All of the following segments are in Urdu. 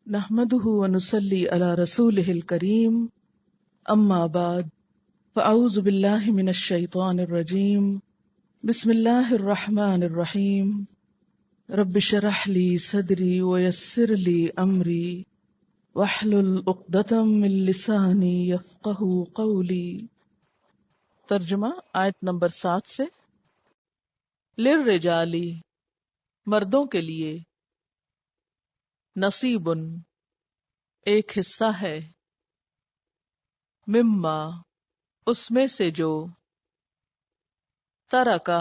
نحمده ونصلي على رسوله الكريم اما بعد فاعوذ بالله من الشيطان الرجيم بسم الله الرحمن الرحيم رب اشرح لي صدري ويسر لي امري واحلل عقدة من لساني يفقهوا قولي۔ ترجمہ آیت نمبر 7 سے۔ للرجالی مردوں کے لیے، نصیب ایک حصہ ہے، مما اس میں سے جو، ترکا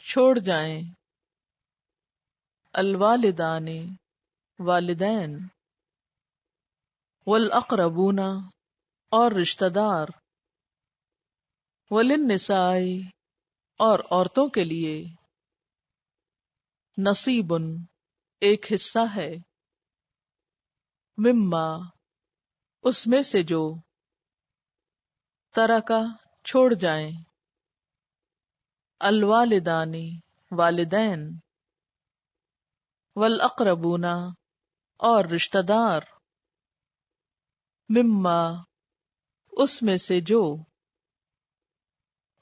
چھوڑ جائیں، الوالدان والدین، والاقربون اور رشتہ دار، وللنساء اور عورتوں کے لیے، نصیب ایک حصہ ہے، مما اس میں سے جو، ترکا چھوڑ جائیں، الوالدان والدین، والاقربون اور رشتہ دار، مما اس میں سے جو،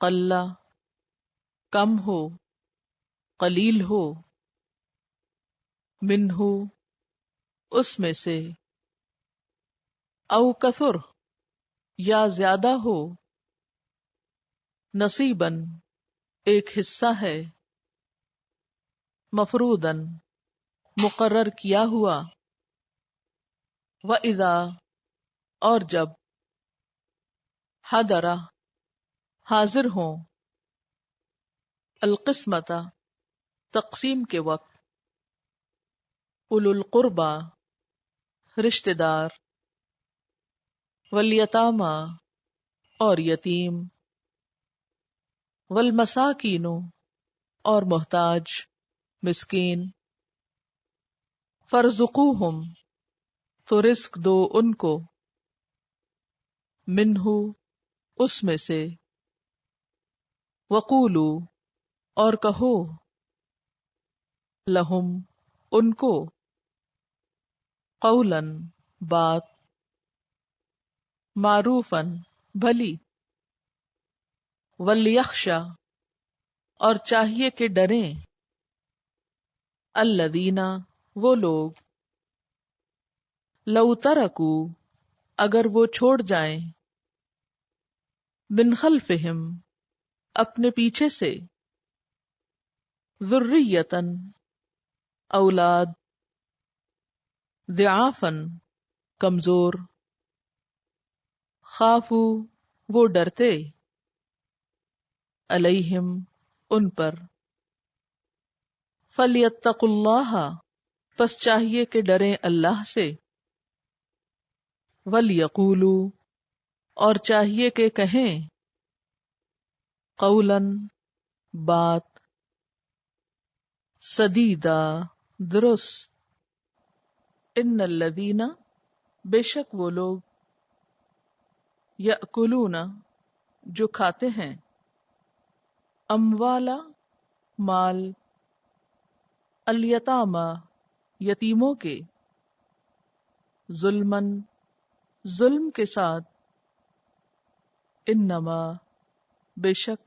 قل کم ہو، قلیل ہو، منہ اس میں سے، او کثر یا زیادہ ہو، نصیباً ایک حصہ ہے، مفروضاً مقرر کیا ہوا، وَإِذَا اور جب، حضر حاضر ہوں، القسمۃ تقسیم کے وقت، اولو القربى رشتہ دار، والیتامی اور یتیم، والمساکین اور محتاج مسکین، فارزقوہم تو رزق دو ان کو، منہ اس میں سے، وقولو اور کہو، لہم ان کو، قولاً بات، معروفاً بھلی، ولیخشی اور چاہیے کہ ڈریں، الذین وہ لوگ، لو ترکو اگر وہ چھوڑ جائیں، من خلفہم اپنے پیچھے سے، ذریۃً اولاد، ضعافاً کمزور، خافو وہ ڈرتے، علیہم ان پر، فلیتقوا اللہ پس چاہیے کہ ڈریں اللہ سے، ولیقولوا اور چاہیے کہ کہیں، قولاً بات، سدیدا درست، ان الذین بے شک وہ لوگ، یأکلون جو کھاتے ہیں، اموالا مال، الیتامی یتیموں کے، ظلماً ظلم کے ساتھ، انما بے شک،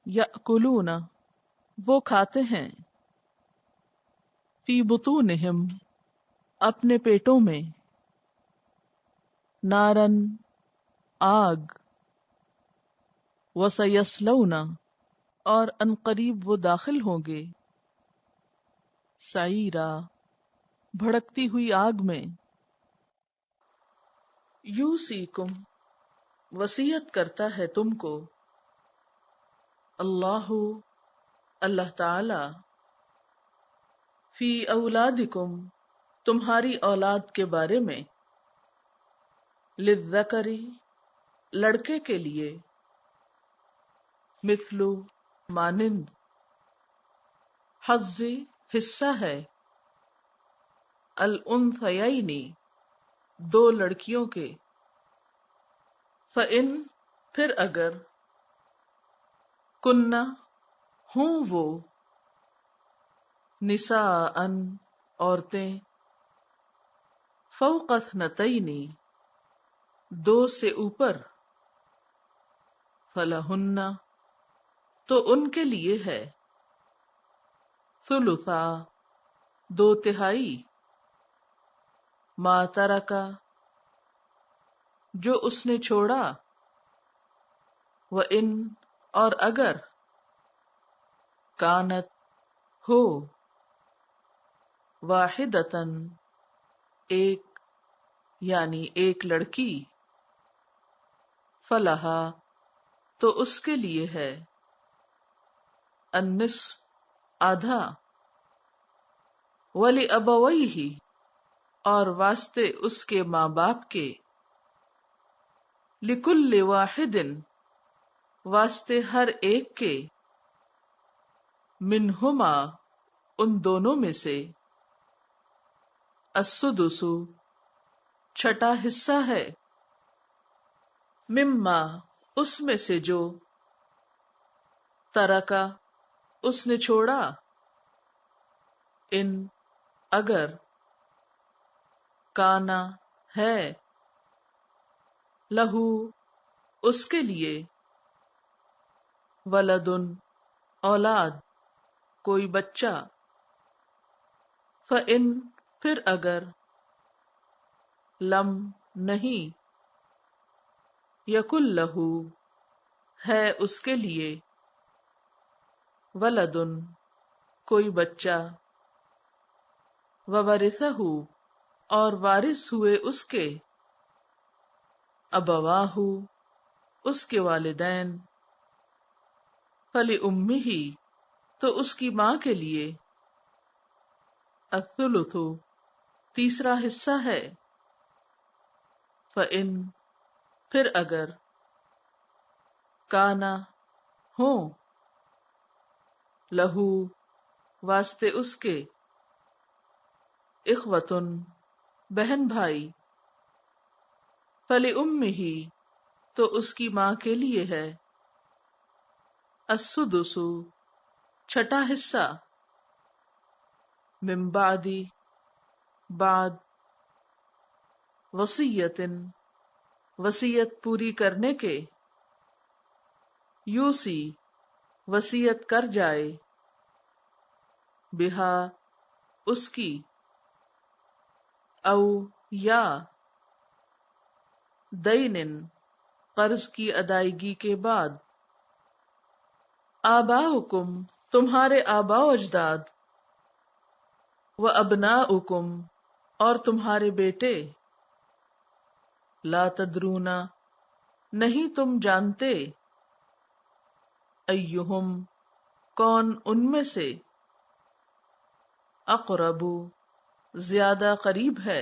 یأکلون وہ کھاتے ہیں، فی بطونہم اپنے پیٹوں میں، نارن آگ، وسیصلون اور عنقریب وہ داخل ہوں گے، سعیرا بھڑکتی ہوئی آگ میں، یوصیکم وصیت کرتا ہے تم کو، اللہ اللہ تعالی، فی اولادکم تمہاری اولاد کے بارے میں، للذکر لڑکے کے لیے، مثل مانند، حظ حصہ ہے، الانثیین دو لڑکیوں کے، فإن پھر اگر، کننا ہوں وہ، نساء عورتیں، فوق اثنتین دو سے اوپر، فلہن تو ان کے لیے ہے، ثلثا دو تہائی، ما ترکا جو اس نے چھوڑا، وَإِن اور اگر، کانت ہو، واحدتن ایک یعنی ایک لڑکی، فلہا تو اس کے لیے ہے، النصف آدھا، وَلِأَبَوَيْهِ اور واسطے اس کے ماں باپ کے، لِكُلِّ وَاحِدٍ واسطے ہر ایک کے، منہما ان دونوں میں سے، السدس چھٹا حصہ ہے، مما اس میں سے جو، ترکا اس نے چھوڑا، ان اگر، کانا ہے، لہو اس کے لیے، ولدن اولاد کوئی بچہ، فَإِن پھر اگر، لم نہیں، یکن لہو ہے اس کے لیے، ولدن کوئی بچہ، وورثہ اور وارث ہوئے اس کے، ابواہ اس کے والدین، فلأمہ تو اس کی ماں کے لیے، الثلث تیسرا حصہ ہے، فإن پھر اگر، کانا ہوں، لہو واسطے اس کے، اخوتن بہن بھائی، فلأمہ تو اس کی ماں کے لیے ہے، السدس چھٹا حصہ، من بعد بعد، وصیت وصیت پوری کرنے کے، یوسی وصیت کر جائے، بہا اس کی، او یا، دین قرض کی ادائیگی کے بعد، آباؤکم تمہارے آباء و اجداد، و ابناؤکم اور تمہارے بیٹے، لا تدرون نہیں تم جانتے، ایہم کون ان میں سے، اقرب زیادہ قریب ہے،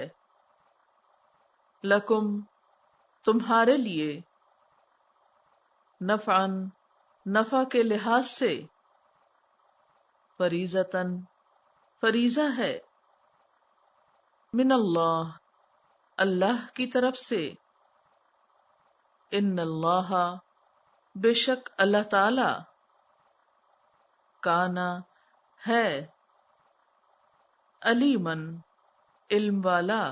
لکم تمہارے لیے، نفعا نفع کے لحاظ سے، فریضۃً فریضہ ہے، من اللہ اللہ کی طرف سے، ان اللہ بے شک اللہ تعالی، کانا ہے، علیمن علم والا،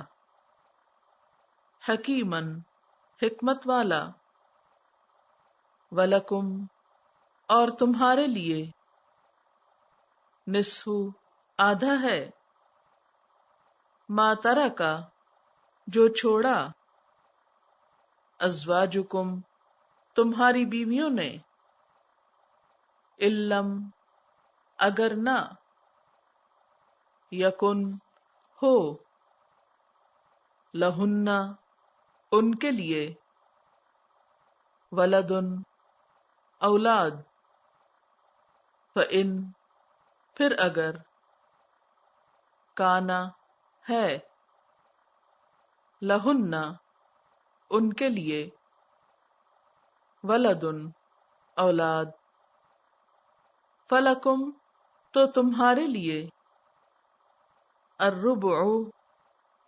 حکیمن حکمت والا، ولکم اور تمہارے لیے، نصف آدھا ہے، ما ترکا جو چھوڑا، ازواجکم تمہاری بیویوں نے، علم اگر نہ، یکن ہو، لہن ان کے لیے، ولدن اولاد، فإن پھر اگر، کانا ہے، لہن ان کے لیے، ولدن اولاد، فلکم تو تمہارے لیے، الربع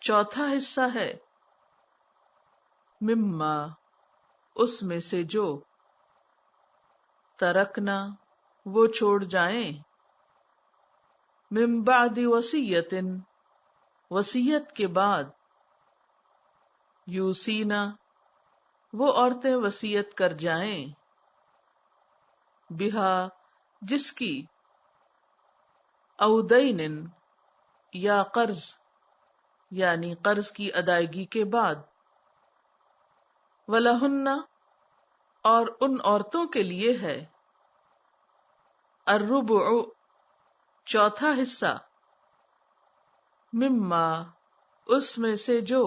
چوتھا حصہ ہے، مما اس میں سے جو، ترکنا وہ چھوڑ جائیں، من بعد وصیت وصیت کے بعد، یوسینا وہ عورتیں وصیت کر جائیں، بہا جس کی، او دین یا قرض یعنی قرض کی ادائیگی کے بعد، ولہن اور ان عورتوں کے لیے ہے، الربع چوتھا حصہ، مما اس میں سے جو،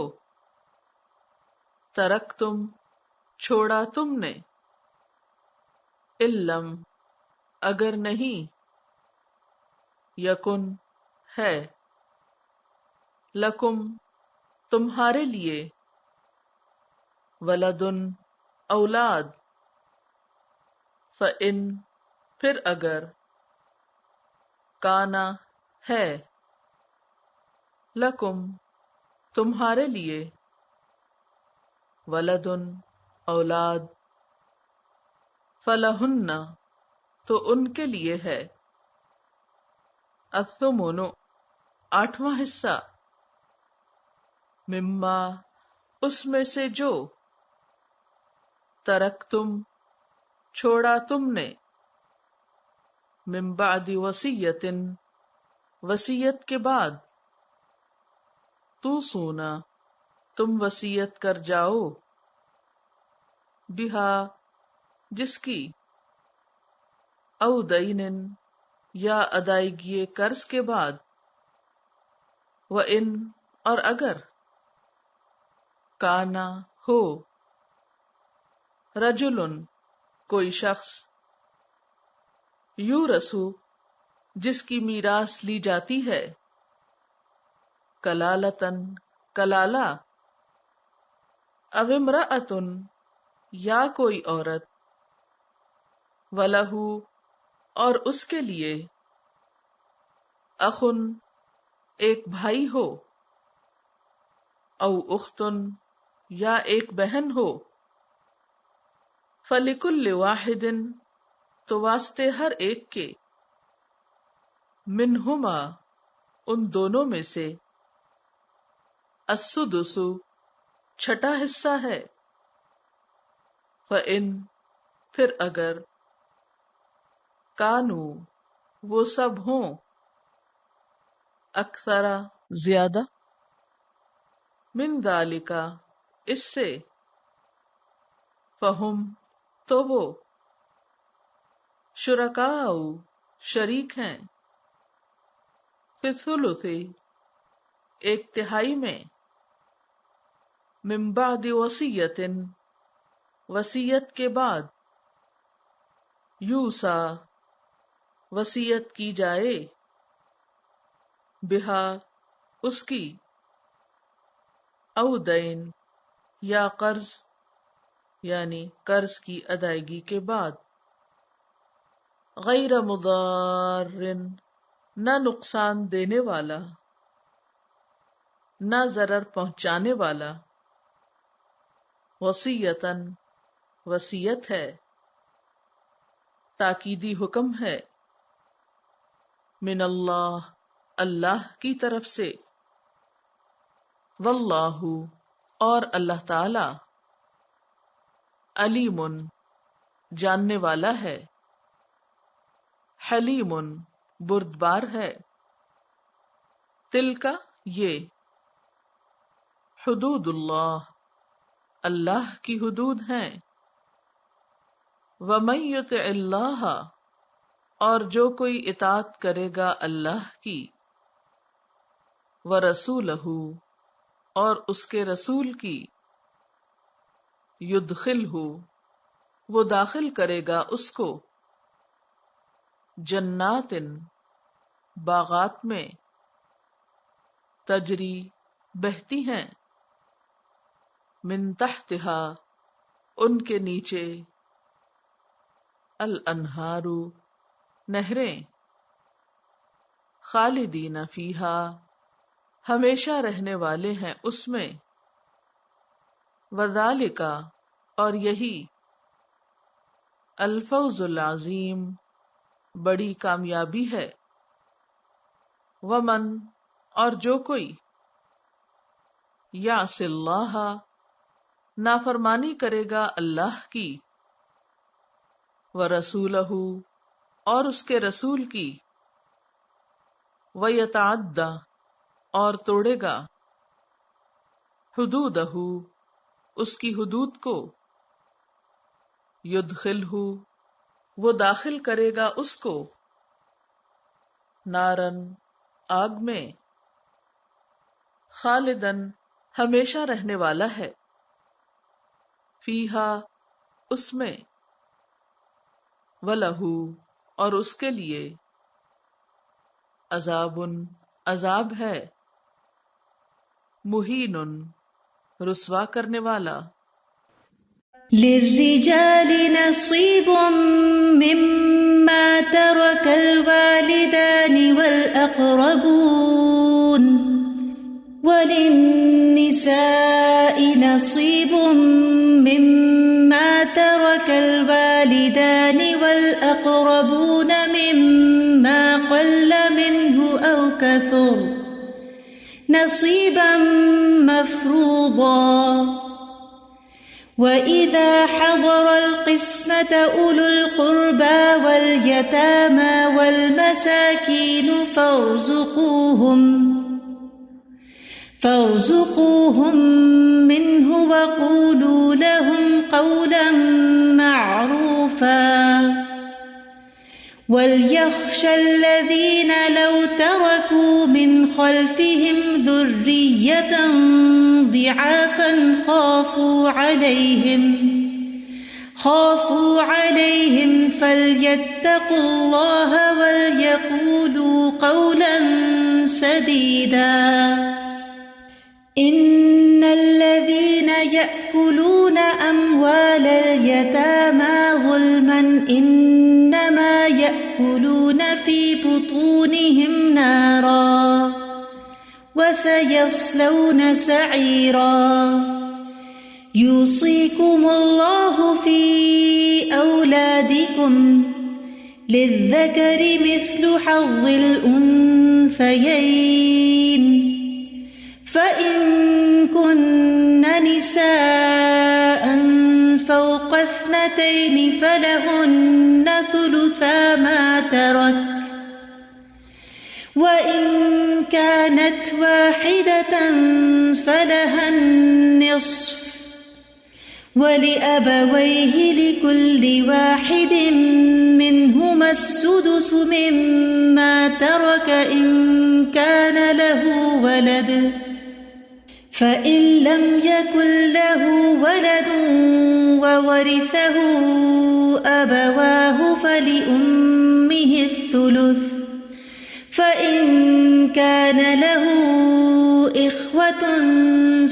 ترکتم چھوڑا تم نے، علم اگر نہیں، یکن ہے، لکم تمہارے لیے، ولدن اولاد، فإن پھر اگر، کانا ہے، لکم تمہارے لیے، ولدن اولاد، فلہن تو ان کے لیے ہے، الثمن آٹھواں حصہ، مما اس میں سے جو، ترکتم چھوڑا تم نے، من بعد وصیت وصیت کے بعد، توصونا تم وصیت کر جاؤ، بہا جس کی، او دین یا ادائیگی قرض کے بعد، وَإِن اور اگر، کانا ہو، رجل کوئی شخص، یورثو جس کی میراث لی جاتی ہے، کلالتن کلالہ، او امرأتن یا کوئی عورت، ولہ اور اس کے لیے، اخن ایک بھائی ہو، او اختن یا ایک بہن ہو، فلکل واحد تو واسطے ہر ایک کے، منہما ان دونوں میں سے، السدس چھٹا حصہ ہے، فإن پھر اگر، کانو وہ سب ہوں، اکثرا زیادہ، من ذالکا اس سے، فہم تو وہ، شرکاء شریک ہیں، فی الثلث ایک تہائی میں، من بعد وصیت وصیت کے بعد، یوسا وصیت کی جائے، بہا اس کی، او دین یا قرض یعنی قرض کی ادائیگی کے بعد، غیر مضار نہ نقصان دینے والا، نہ ضرر پہنچانے والا، وصیتاً وصیت ہے، تاکیدی حکم ہے، من اللہ اللہ کی طرف سے، واللہ اور اللہ تعالی، علیم جاننے والا ہے، حلیم بردبار ہے، تلک یہ، حدود اللہ اللہ کی حدود ہیں، ومن یطع اللہ اور جو کوئی اطاعت کرے گا اللہ کی، ورسولہ اور اس کے رسول کی، یدخلہ وہ داخل کرے گا اس کو، جنات باغات میں، تجری بہتی ہیں، من تحتہا ان کے نیچے، الانہار نہریں، خالدین فیہا ہمیشہ رہنے والے ہیں اس میں، وذالک اور یہی، الفوز العظیم بڑی کامیابی ہے، ومن اور جو کوئی، یعص اللہ نافرمانی کرے گا اللہ کی، وَرَسُولَهُ اور اس کے رسول کی، وَيَتَعَدَّ اور توڑے گا، حُدُودَهُ اس کی حدود کو، يُدْخِلْهُ وہ داخل کرے گا اس کو، نارن آگ میں، خالدن ہمیشہ رہنے والا ہے، فیہا اس میں، وَلَہُ اور اس کے لیے، عذاب عذاب ہے، مہین رسوا کرنے والا۔ للرجال نصيب مما ترك الوالدان والأقربون وللنساء نصيب مما ترك الوالدان والأقربون مما قل منه أو كثر نصيبا مفروضا وَإِذَا حَضَرَ الْقِسْمَةَ أُولُو الْقُرْبَى وَالْيَتَامَى وَالْمَسَاكِينُ فَارْزُقُوهُم مِّنْهُ وَقُولُوا لَهُمْ قَوْلًا مَّعْرُوفًا وَلْيَخْشَ الَّذِينَ لَوْ تَرَكُوا مِنْ خَلْفِهِمْ ذُرِّيَّةً ضِعَافًا خافوا عليهم فليتقوا الله وليقولوا قولا سديدا إن الذين يأكلون أموال اليتامى ظلما إنما يأكلون في بطونهم نارا وسيصلون سعيرا يوصيكم الله في أولادكم للذكر مثل حظ الأنثيين فإن كن نساء فوق 2 فلهن ثلثا ما ترك وإن كانت واحدة فلها النصف وَلِأَبَوَيْهِ لِكُلِّ وَاحِدٍ مِّنْهُمَا السُّدُسُ مِمَّا تَرَكَ إِن كَانَ لَهُ وَلَدٌ فَإِن لَّمْ يَكُن لَّهُ وَلَدٌ وَوَرِثَهُ أَبَوَاهُ فَلِأُمِّهِ الثُّلُثُ فَإِن كَانَ لَهُ إِخْوَةٌ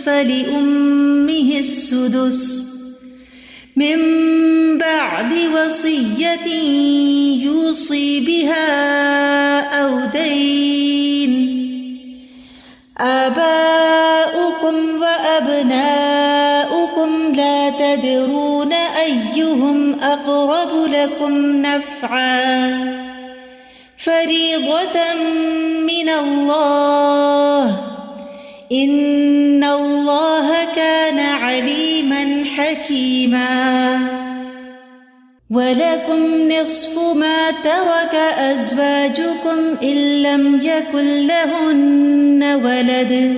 فَلِأُمِّهِ السُّدُسُ من بعد وصية يوصي بها أو دين آباؤكم وأبناؤكم لا تدرون أيهم أقرب لكم نفعا فريضة من الله إن الله كان عليما حكيما وَلَكُمْ نِصْفُ مَا تَرَكَ أَزْوَاجُكُمْ إِن لَّمْ يَكُن لَّهُنَّ وَلَدٌ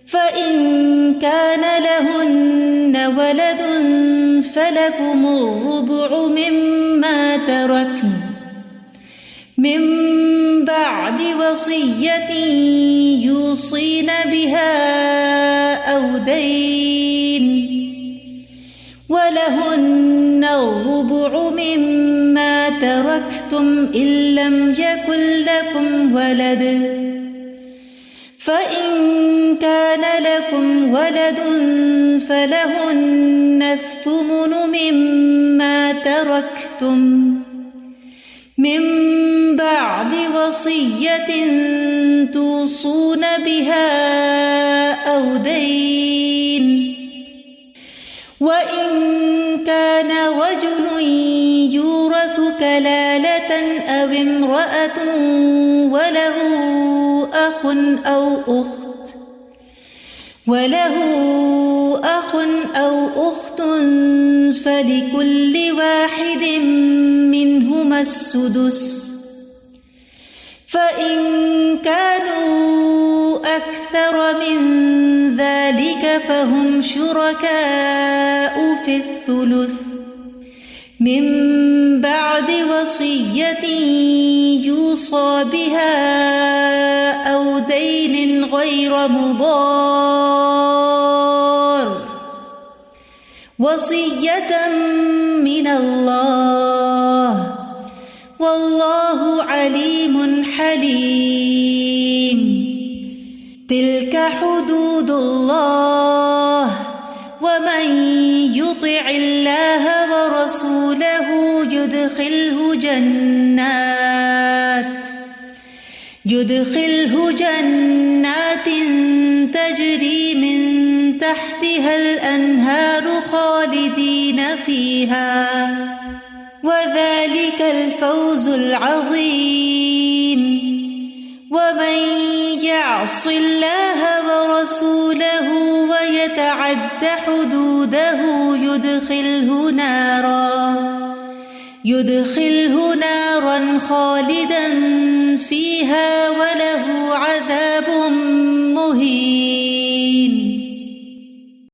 فَإِن كَانَ لَهُنَّ وَلَدٌ فَلَكُمُ الرُّبُعُ مِمَّا تَرَكْنَ من بعد وصية يوصين بها أو دين ولهن الربع مما تركتم إن لم يكن لكم ولد فإن كان لكم ولد فلهن الثمن مما تركتم من بعد وصية توصون بها أو دين وإن كان رجل يورث كلالة أو امرأة وله أخ أو أخت فلكل واحد منهما السدس فإن كانوا أكثر من ذلك فهم شركاء في الثلث من بعد وصية يوصى بها أو دين غير مضار وصية من الله والله عليم حليم تلك حدود الله ومن يطع الله ورسوله يدخله جنات تجري من تحتها الأنهار خالدين فيها وذلك الفوز العظيم ومن يعص الله ورسوله ويتعد حدوده يدخله نارا خالدا فيها وله عذاب مهين